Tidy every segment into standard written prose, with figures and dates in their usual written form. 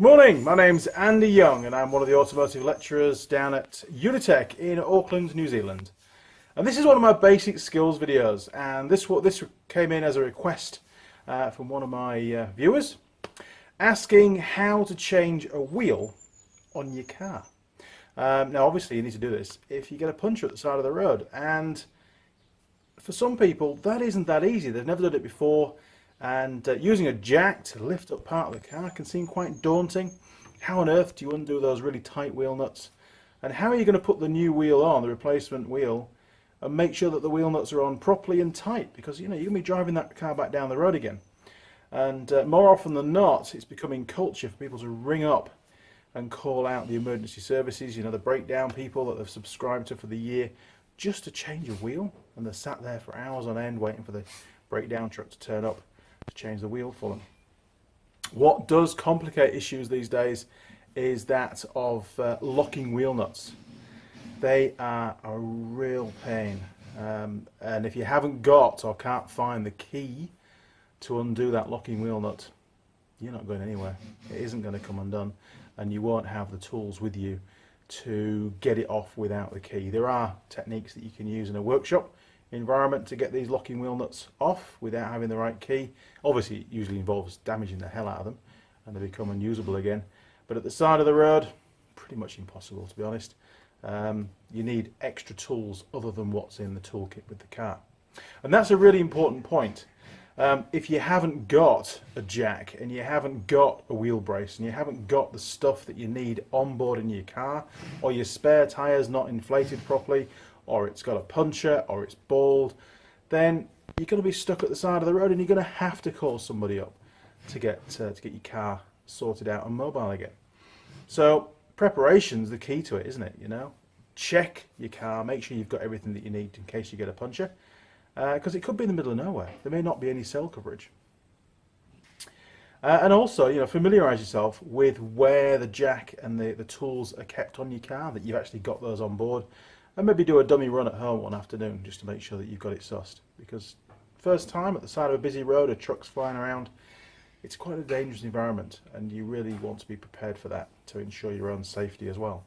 Morning, my name's Andy Young and I'm one of the automotive lecturers down at Unitec in Auckland, New Zealand. And this is one of my basic skills videos, and this came in as a request from one of my viewers asking how to change a wheel on your car. Now obviously you need to do this if you get a puncture at the side of the road, and for some people that isn't that easy. They've never done it before, and using a jack to lift up part of the car can seem quite daunting. How on earth do you undo those really tight wheel nuts? And how are you going to put the new wheel on, the replacement wheel, and make sure that the wheel nuts are on properly and tight? Because you're going to be driving that car back down the road again. And more often than not, it's becoming culture for people to ring up and call out the emergency services, the breakdown people that they've subscribed to for the year, just to change a wheel. And they're sat there for hours on end waiting for the breakdown truck to turn up to change the wheel for them. What does complicate issues these days is that of locking wheel nuts. They are a real pain, and if you haven't got or can't find the key to undo that locking wheel nut, you're not going anywhere. It isn't going to come undone, and you won't have the tools with you to get it off without the key. There are techniques that you can use in a workshop environment to get these locking wheel nuts off without having the right key. Obviously it usually involves damaging the hell out of them and they become unusable again, but at the side of the road, pretty much impossible, to be honest. You need extra tools other than what's in the toolkit with the car, and that's a really important point. If you haven't got a jack and you haven't got a wheel brace and you haven't got the stuff that you need on board in your car, or your spare tyre's not inflated properly, or it's got a puncture, or it's bald, then you're going to be stuck at the side of the road and you're going to have to call somebody up to get your car sorted out and mobile again. So preparation's the key to it, isn't it? Check your car, make sure you've got everything that you need in case you get a puncture, because it could be in the middle of nowhere. There may not be any cell coverage. And also, familiarise yourself with where the jack and the tools are kept on your car, that you've actually got those on board. And maybe do a dummy run at home one afternoon just to make sure that you've got it sussed. Because first time at the side of a busy road, a truck's flying around, it's quite a dangerous environment, and you really want to be prepared for that to ensure your own safety as well.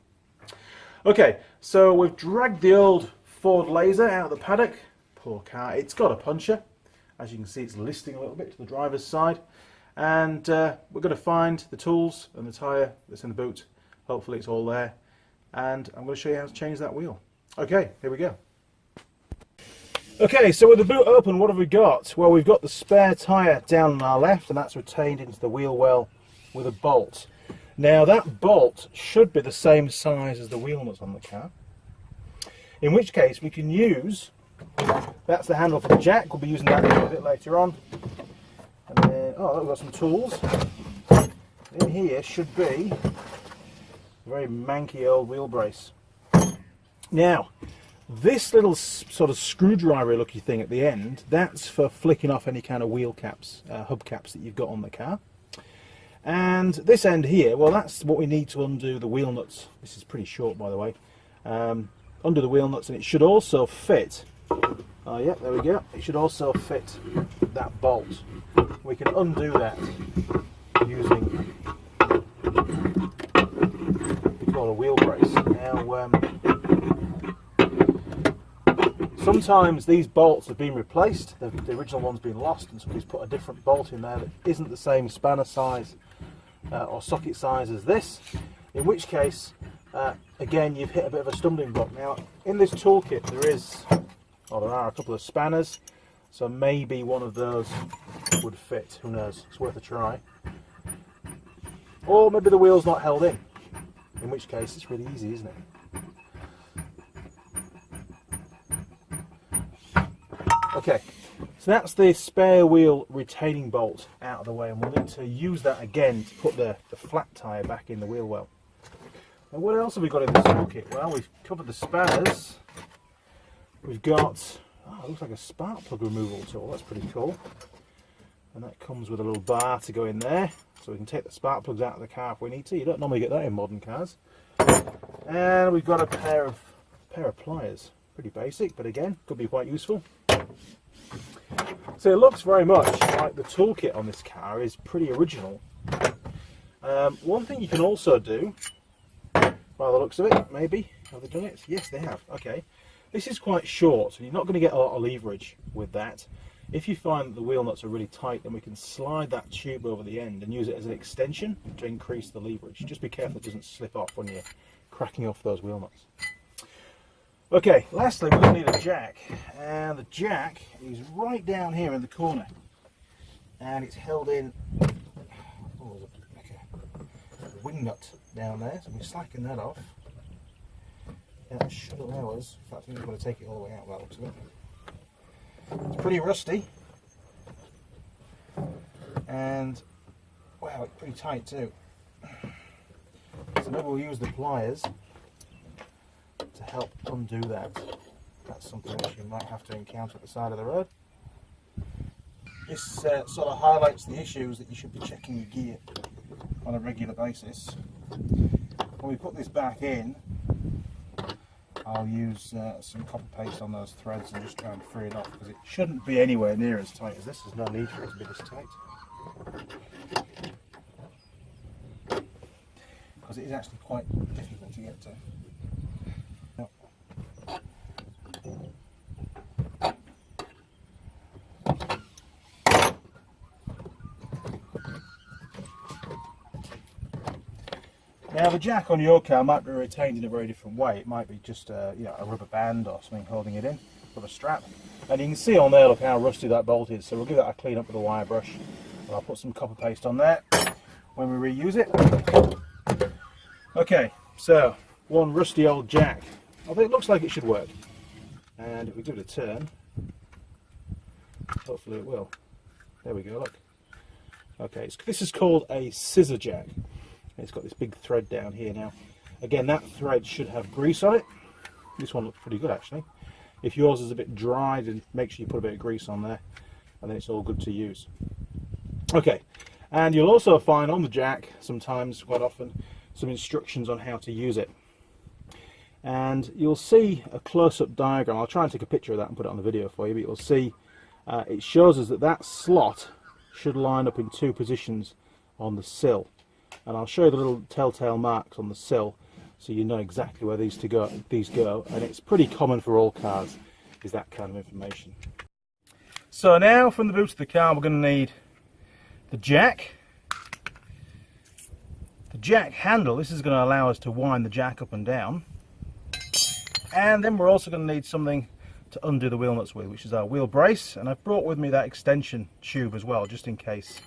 Okay, so we've dragged the old Ford Laser out of the paddock. Poor car, it's got a puncture. As you can see, it's listing a little bit to the driver's side. And we're going to find the tools and the tyre that's in the boot. Hopefully it's all there. And I'm going to show you how to change that wheel. Okay, here we go. Okay, so with the boot open, what have we got? Well, we've got the spare tyre down on our left, and that's retained into the wheel well with a bolt. Now that bolt should be the same size as the wheel nuts on the car, in which case we can use, that's the handle for the jack, we'll be using that a little bit later on. And then, we've got some tools. In here should be a very manky old wheel brace. Now, this little sort of screwdriver looking thing at the end, that's for flicking off any kind of wheel caps, hub caps that you've got on the car. And this end here, well, that's what we need to undo the wheel nuts. This is pretty short, by the way. Undo the wheel nuts, and it should also fit, oh yeah, there we go, it should also fit that bolt. We can undo that using what we call a wheel brace. Now, sometimes these bolts have been replaced, the original one's been lost, and somebody's put a different bolt in there that isn't the same spanner size or socket size as this, in which case, again, you've hit a bit of a stumbling block. Now, in this toolkit there are a couple of spanners, so maybe one of those would fit, who knows, it's worth a try. Or maybe the wheel's not held in which case it's really easy, isn't it? Okay, so that's the spare wheel retaining bolt out of the way, and we'll need to use that again to put the flat tyre back in the wheel well. And what else have we got in this toolkit? Well, we've covered the spanners. We've got, it looks like a spark plug removal tool. That's pretty cool. And that comes with a little bar to go in there, so we can take the spark plugs out of the car if we need to. You don't normally get that in modern cars. And we've got a pair of pliers. Pretty basic, but again, could be quite useful. So it looks very much like the toolkit on this car is pretty original. One thing you can also do, by the looks of it, maybe, have they done it? Yes, they have. Okay. This is quite short, so you're not going to get a lot of leverage with that. If you find that the wheel nuts are really tight, then we can slide that tube over the end and use it as an extension to increase the leverage. Just be careful it doesn't slip off when you're cracking off those wheel nuts. Okay, lastly we're going to need a jack, and the jack is right down here in the corner, and it's held in, oh, there's a wing nut down there, so we slacken that off. And that should allow us, in fact I think we're going to take it all the way out by the looks of it. It's pretty rusty, and wow, it's pretty tight too. So maybe we'll use the pliers to help undo that. That's something that you might have to encounter at the side of the road. This sort of highlights the issues that you should be checking your gear on a regular basis. When we put this back in, I'll use some copper paste on those threads and just try and free it off, because it shouldn't be anywhere near as tight as this. There's no need for it to be this tight, because it is actually quite difficult to get to. Now the jack on your car might be retained in a very different way. It might be just a rubber band or something holding it in, with a strap. And you can see on there, look how rusty that bolt is. So we'll give that a clean up with a wire brush, and I'll put some copper paste on there when we reuse it. Okay, so one rusty old jack. Although it looks like it should work. And if we give it a turn, hopefully it will. There we go, look. Okay, this is called a scissor jack. It's got this big thread down here now. Again, that thread should have grease on it. This one looks pretty good actually. If yours is a bit dry, then make sure you put a bit of grease on there, and then it's all good to use. Okay, and you'll also find on the jack sometimes, quite often, some instructions on how to use it. And you'll see a close-up diagram. I'll try and take a picture of that and put it on the video for you, but you'll see it shows us that that slot should line up in two positions on the sill. And I'll show you the little telltale marks on the sill so you know exactly where these go, and it's pretty common for all cars, is that kind of information. So now from the boot of the car we're going to need the jack handle. This is going to allow us to wind the jack up and down, and then we're also going to need something to undo the wheel nuts with, which is our wheel brace, and I've brought with me that extension tube as well, just in case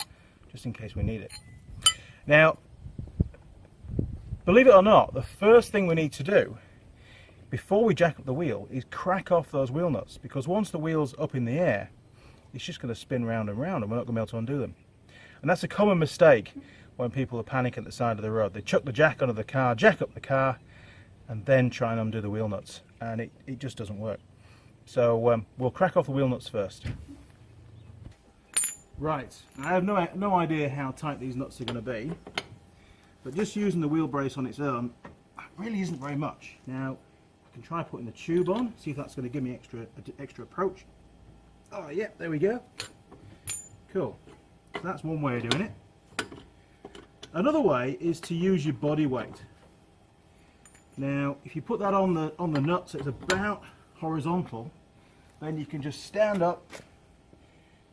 we need it. Now, believe it or not, the first thing we need to do before we jack up the wheel is crack off those wheel nuts, because once the wheel's up in the air, it's just going to spin round and round and we're not going to be able to undo them. And that's a common mistake when people are panicking at the side of the road. They chuck the jack under the car, jack up the car, and then try and undo the wheel nuts, and it just doesn't work. So we'll crack off the wheel nuts first. Right, I have no idea how tight these nuts are going to be, but just using the wheel brace on its own really isn't very much. Now, I can try putting the tube on, see if that's going to give me extra approach. Oh yeah, there we go. Cool. So that's one way of doing it. Another way is to use your body weight. Now, if you put that on the nuts, it's about horizontal, then you can just stand up,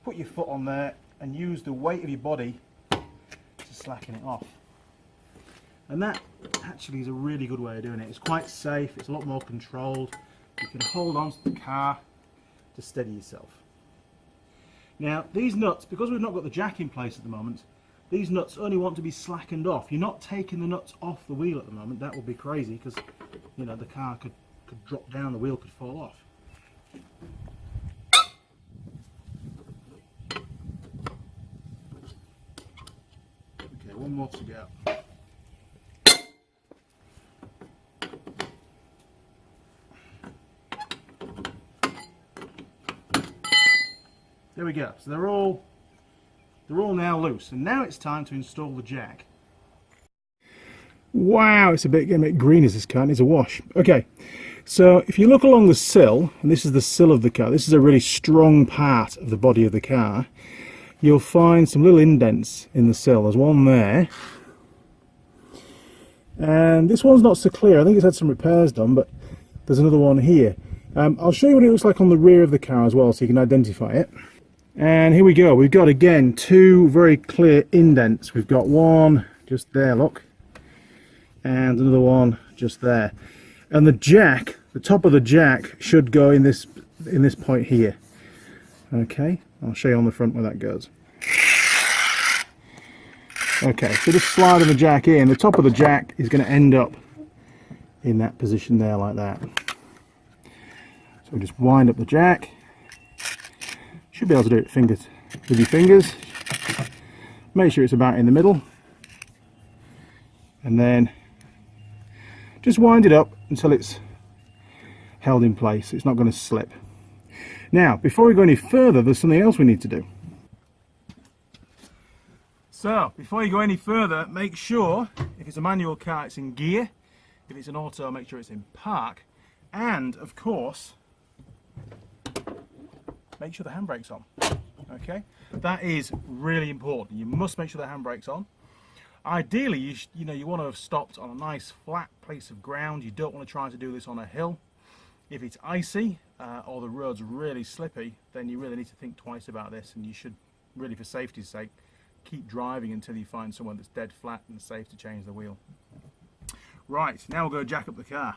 put your foot on there and use the weight of your body to slacken it off. And that actually is a really good way of doing it. It's quite safe, it's a lot more controlled. You can hold on to the car to steady yourself. Now these nuts, because we've not got the jack in place at the moment, these nuts only want to be slackened off. You're not taking the nuts off the wheel at the moment. That would be crazy, because you know the car could drop down, the wheel could fall off. One more to go. There we go. So they're all now loose, and now it's time to install the jack. Wow, it's getting a bit green as this car needs a wash. Okay, so if you look along the sill, and this is the sill of the car, this is a really strong part of the body of the car. You'll find some little indents in the sill. There's one there, And this one's not so clear. I think it's had some repairs done, but there's another one here. I'll show you what it looks like on the rear of the car as well, so you can identify it. And here we go. We've got, again, two very clear indents. We've got one just there, look, and another one just there. And the jack, the top of the jack, should go in this point here. Okay, I'll show you on the front where that goes. Okay, so just sliding the jack in, the top of the jack is going to end up in that position there, like that. So we just wind up the jack. Should be able to do it with your fingers. Make sure it's about in the middle, and then just wind it up until it's held in place. It's not going to slip. Now, before we go any further, there's something else we need to do. So, before you go any further, make sure, if it's a manual car, it's in gear. If it's an auto, make sure it's in park. And, of course, make sure the handbrake's on. Okay? That is really important. You must make sure the handbrake's on. Ideally, you want to have stopped on a nice flat piece of ground. You don't want to try to do this on a hill. If it's icy or the road's really slippy, then you really need to think twice about this, and you should really, for safety's sake, keep driving until you find somewhere that's dead flat and safe to change the wheel. Right, now we'll go jack up the car.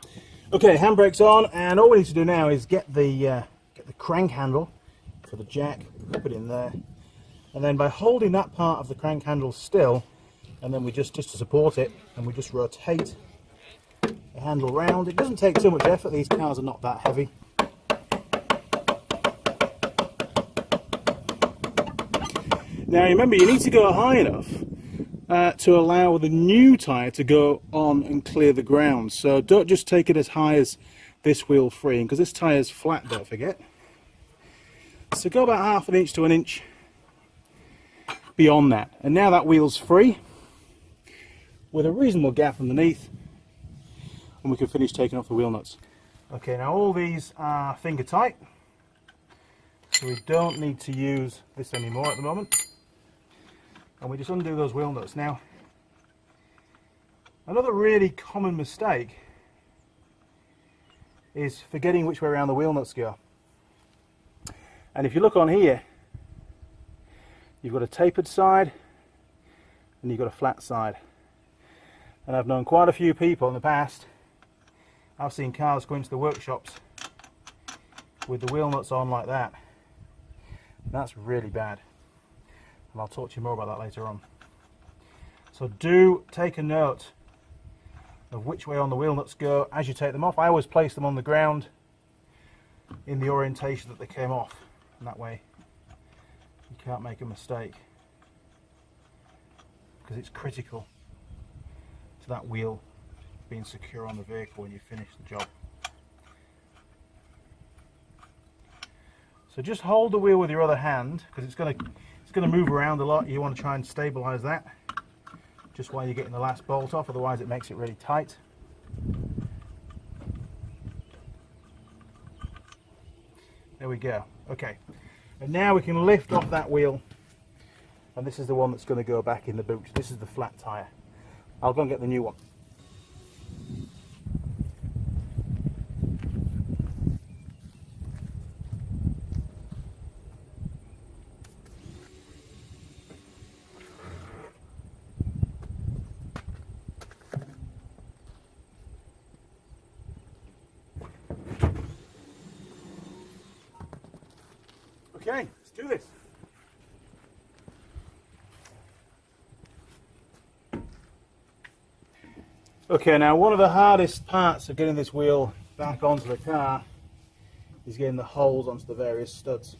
Okay, handbrake's on, and all we need to do now is get the crank handle for the jack, put it in there, and then by holding that part of the crank handle still, and then we just to support it, and we just rotate the handle round. It doesn't take too much effort, these cars are not that heavy. Now remember, you need to go high enough to allow the new tyre to go on and clear the ground. So don't just take it as high as this wheel free, because this tyre is flat, don't forget. So go about half an inch to an inch beyond that. And now that wheel's free, with a reasonable gap underneath, and we can finish taking off the wheel nuts. Okay, now all these are finger tight, so we don't need to use this anymore at the moment. And we just undo those wheel nuts. Now, another really common mistake is forgetting which way around the wheel nuts go. And if you look on here, you've got a tapered side and you've got a flat side. And I've known quite a few people in the past, I've seen cars go into the workshops with the wheel nuts on like that. And that's really bad. And I'll talk to you more about that later on. So do take a note of which way on the wheel nuts go as you take them off. I always place them on the ground in the orientation that they came off, and that way you can't make a mistake, because it's critical to that wheel being secure on the vehicle when you finish the job. So just hold the wheel with your other hand, because it's going to move around a lot. You want to try and stabilize that just while you're getting the last bolt off, otherwise it makes it really tight. There we go. Okay, and now we can lift off that wheel, and this is the one that's going to go back in the boot. This is the flat tire. I'll go and get the new one. Okay, let's do this. Okay, now one of the hardest parts of getting this wheel back onto the car is getting the holes onto the various studs.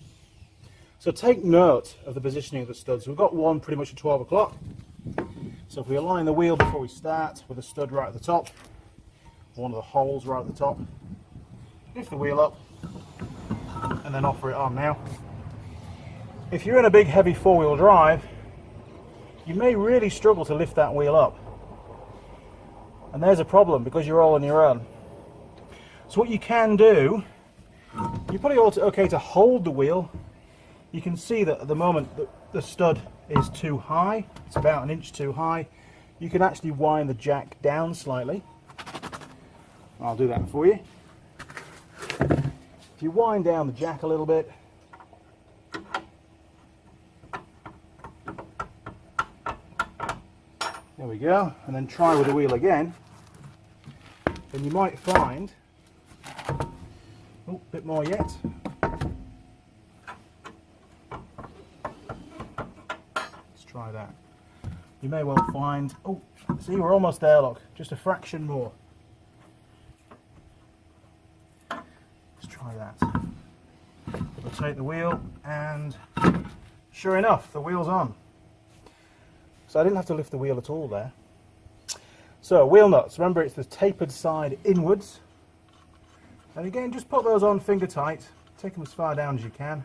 So take note of the positioning of the studs. We've got one pretty much at 12 o'clock. So if we align the wheel before we start with a stud right at the top, one of the holes right at the top, lift the wheel up and then offer it on. Now, if you're in a big heavy four-wheel drive, you may really struggle to lift that wheel up. And there's a problem, because you're all on your own. So what you can do, you're probably okay to hold the wheel. You can see that at the moment the stud is too high. It's about an inch too high. you can actually wind the jack down slightly. I'll do that for you. If you wind down the jack a little bit, there we go, and then try with the wheel again, then you might find, oh, a bit more yet. Let's try that. You may well find, oh, see, we're almost there, look, just a fraction more. Let's try that. Rotate the wheel, and sure enough, the wheel's on. So I didn't have to lift the wheel at all there. So wheel nuts, remember it's the tapered side inwards. And again, just put those on finger tight. Take them as far down as you can.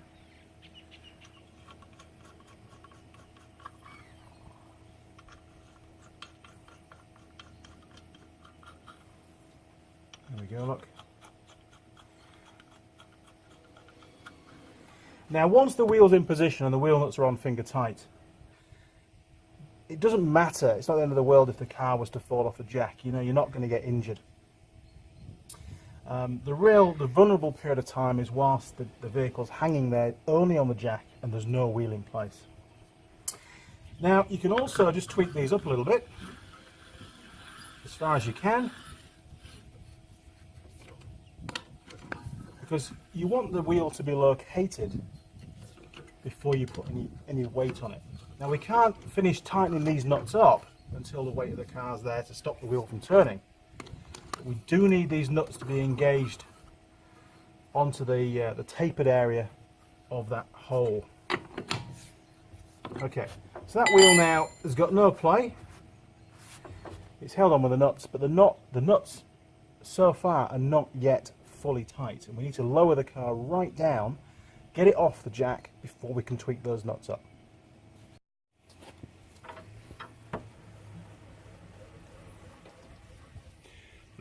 There we go, look. Now once the wheel's in position and the wheel nuts are on finger tight, it doesn't matter, it's not the end of the world if the car was to fall off the jack, you know, you're not going to get injured. The vulnerable period of time is whilst the vehicle's hanging there only on the jack and there's no wheel in place. Now you can also just tweak these up a little bit, as far as you can, because you want the wheel to be located before you put any weight on it. Now we can't finish tightening these nuts up until the weight of the car's there to stop the wheel from turning. But we do need these nuts to be engaged onto the tapered area of that hole. Okay, so that wheel now has got no play. It's held on with the nuts, but the nuts so far are not yet fully tight, and we need to lower the car right down, get it off the jack before we can tweak those nuts up.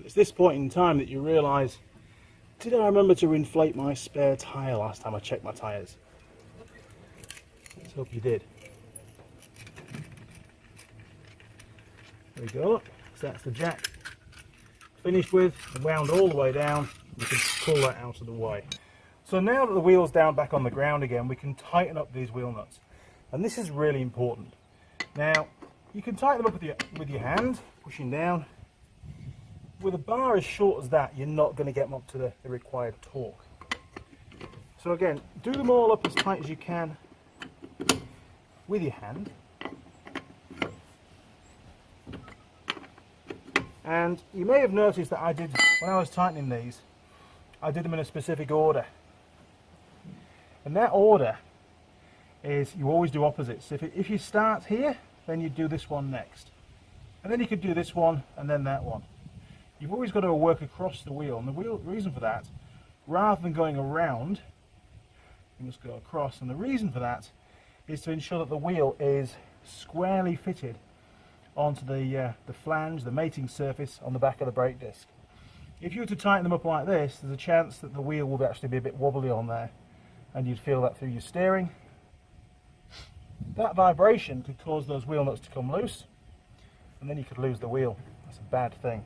It's this point in time that you realise, did I remember to inflate my spare tyre last time I checked my tyres? Let's hope you did. There we go, so that's the jack finished with and wound all the way down. We can pull that out of the way. So now that the wheel's down back on the ground again, we can tighten up these wheel nuts. And this is really important. Now, you can tighten them up with your hand, pushing down. With a bar as short as that, you're not going to get them up to the required torque. So again, do them all up as tight as you can with your hand. And you may have noticed that when I was tightening these, I did them in a specific order. And that order is, you always do opposites. If you start here, then you do this one next. And then you could do this one and then that one. You've always got to work across the wheel, and the reason for that, rather than going around, you must go across, and the reason for that is to ensure that the wheel is squarely fitted onto the flange, the mating surface on the back of the brake disc. If you were to tighten them up like this, there's a chance that the wheel will actually be a bit wobbly on there, and you'd feel that through your steering. That vibration could cause those wheel nuts to come loose, and then you could lose the wheel. That's a bad thing.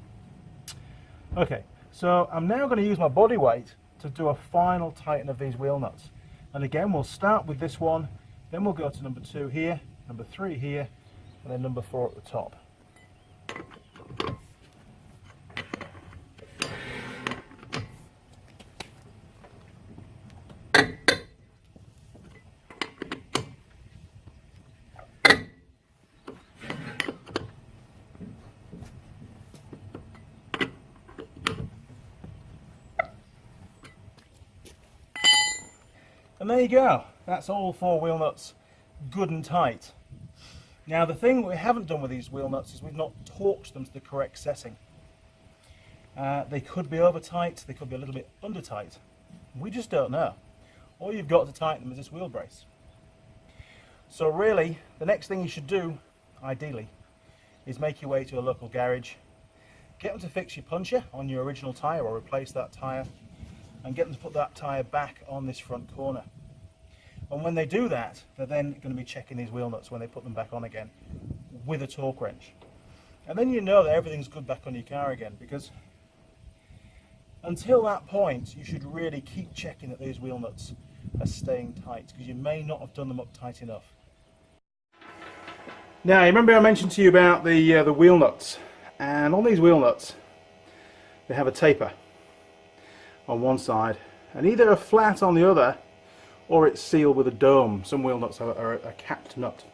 Okay, so I'm now going to use my body weight to do a final tighten of these wheel nuts. And again, we'll start with this one, then we'll go to number 2 here, number 3 here, and then number 4 at the top. And there you go, that's all 4 wheel nuts good and tight. Now the thing we haven't done with these wheel nuts is we've not torqued them to the correct setting. They could be over tight, they could be a little bit under tight. We just don't know. All you've got to tighten them is this wheel brace. So really, the next thing you should do, ideally, is make your way to a local garage, get them to fix your puncher on your original tyre or replace that tyre, and get them to put that tyre back on this front corner. And when they do that, they're then going to be checking these wheel nuts when they put them back on again with a torque wrench. And then you know that everything's good back on your car again, because until that point you should really keep checking that these wheel nuts are staying tight, because you may not have done them up tight enough. Now, you remember I mentioned to you about the wheel nuts, and on these wheel nuts they have a taper on one side and either a flat on the other, or it's sealed with a dome. Some wheel nuts are a capped nut.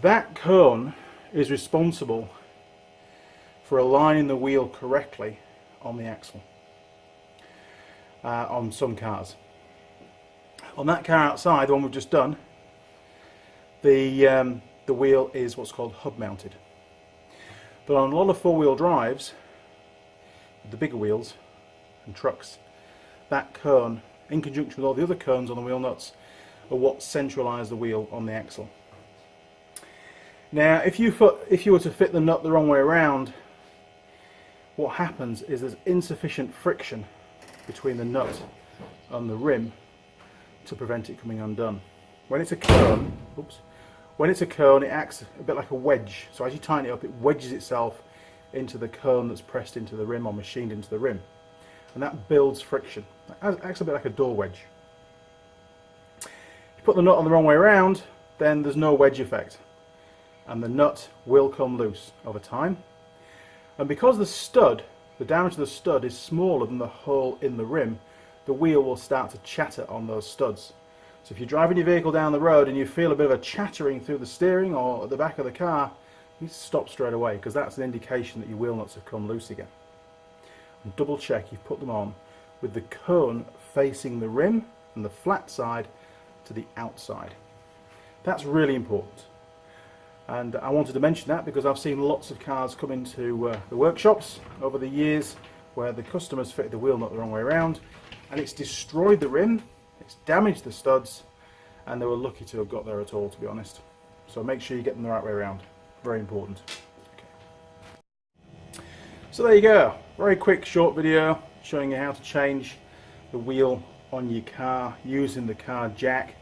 That cone is responsible for aligning the wheel correctly on the axle on some cars. On that car outside, the one we've just done, the wheel is what's called hub mounted. But on a lot of four-wheel drives, with the bigger wheels and trucks, that cone, in conjunction with all the other cones on the wheel nuts, are what centralise the wheel on the axle. Now, if you were to fit the nut the wrong way around, what happens is there's insufficient friction between the nut and the rim to prevent it coming undone. When it's a cone, it acts a bit like a wedge. So as you tighten it up, it wedges itself into the cone that's pressed into the rim or machined into the rim, and that builds friction. It acts a bit like a door wedge. If you put the nut on the wrong way around, then there's no wedge effect, and the nut will come loose over time. And because the diameter of the stud is smaller than the hole in the rim, the wheel will start to chatter on those studs. So if you're driving your vehicle down the road and you feel a bit of a chattering through the steering or at the back of the car, you need to stop straight away, because that's an indication that your wheel nuts have come loose again. And double check you've put them on with the cone facing the rim and the flat side to the outside. That's really important. And I wanted to mention that because I've seen lots of cars come into the workshops over the years where the customers fitted the wheel nut the wrong way around, and it's destroyed the rim, it's damaged the studs, and they were lucky to have got there at all, to be honest. So make sure you get them the right way around. Very important. Okay. So there you go. Very quick, short video showing you how to change the wheel on your car using the car jack.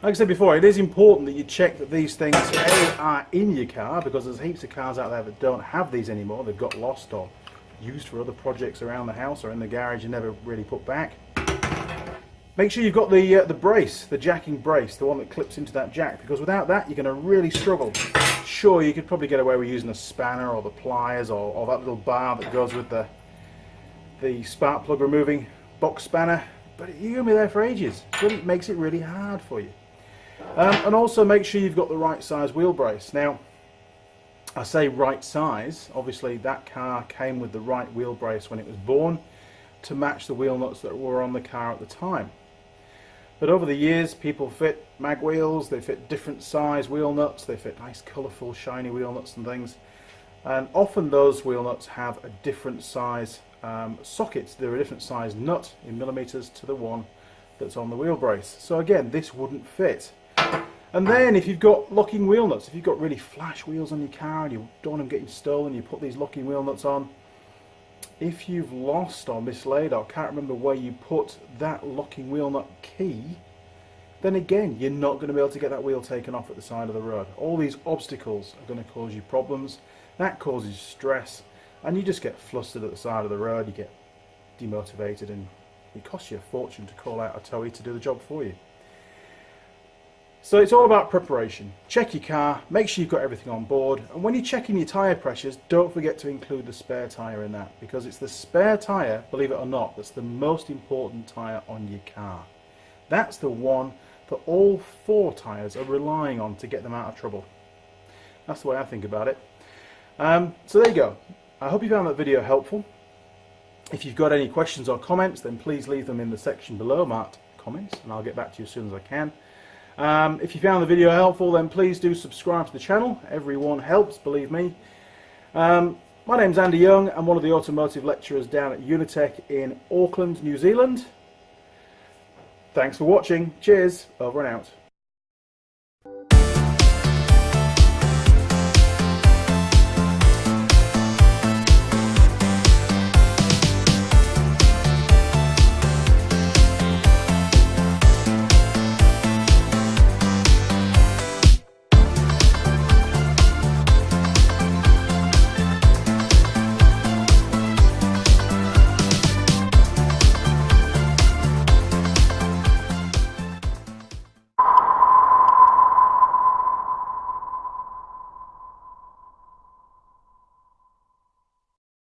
Like I said before, it is important that you check that these things are in your car, because there's heaps of cars out there that don't have these anymore. They've got lost or used for other projects around the house or in the garage and never really put back. Make sure you've got the brace, the jacking brace, the one that clips into that jack, because without that you're going to really struggle. Sure, you could probably get away with using a spanner or the pliers or that little bar that goes with the spark plug removing box spanner, but you're going to be there for ages. So it makes it really hard for you. And also make sure you've got the right size wheel brace. Now, I say right size, obviously that car came with the right wheel brace when it was born to match the wheel nuts that were on the car at the time. But over the years, people fit mag wheels, they fit different size wheel nuts, they fit nice colourful shiny wheel nuts and things, and often those wheel nuts have a different size socket. They're a different size nut in millimetres to the one that's on the wheel brace. So again, this wouldn't fit. And then if you've got locking wheel nuts, if you've got really flash wheels on your car and you don't want them getting stolen, you put these locking wheel nuts on. If you've lost or mislaid or can't remember where you put that locking wheel nut key, then again, you're not going to be able to get that wheel taken off at the side of the road. All these obstacles are going to cause you problems. That causes stress, and you just get flustered at the side of the road, you get demotivated, and it costs you a fortune to call out a towie to do the job for you. So it's all about preparation. Check your car, make sure you've got everything on board, and when you're checking your tyre pressures, don't forget to include the spare tyre in that, because it's the spare tyre, believe it or not, that's the most important tyre on your car. That's the one that all four tyres are relying on to get them out of trouble. That's the way I think about it. So there you go. I hope you found that video helpful. If you've got any questions or comments, then please leave them in the section below marked comments, and I'll get back to you as soon as I can. If you found the video helpful, then please do subscribe to the channel. Everyone helps, believe me. My name's Andy Young. I'm one of the automotive lecturers down at Unitech in Auckland, New Zealand. Thanks for watching. Cheers. Over and out.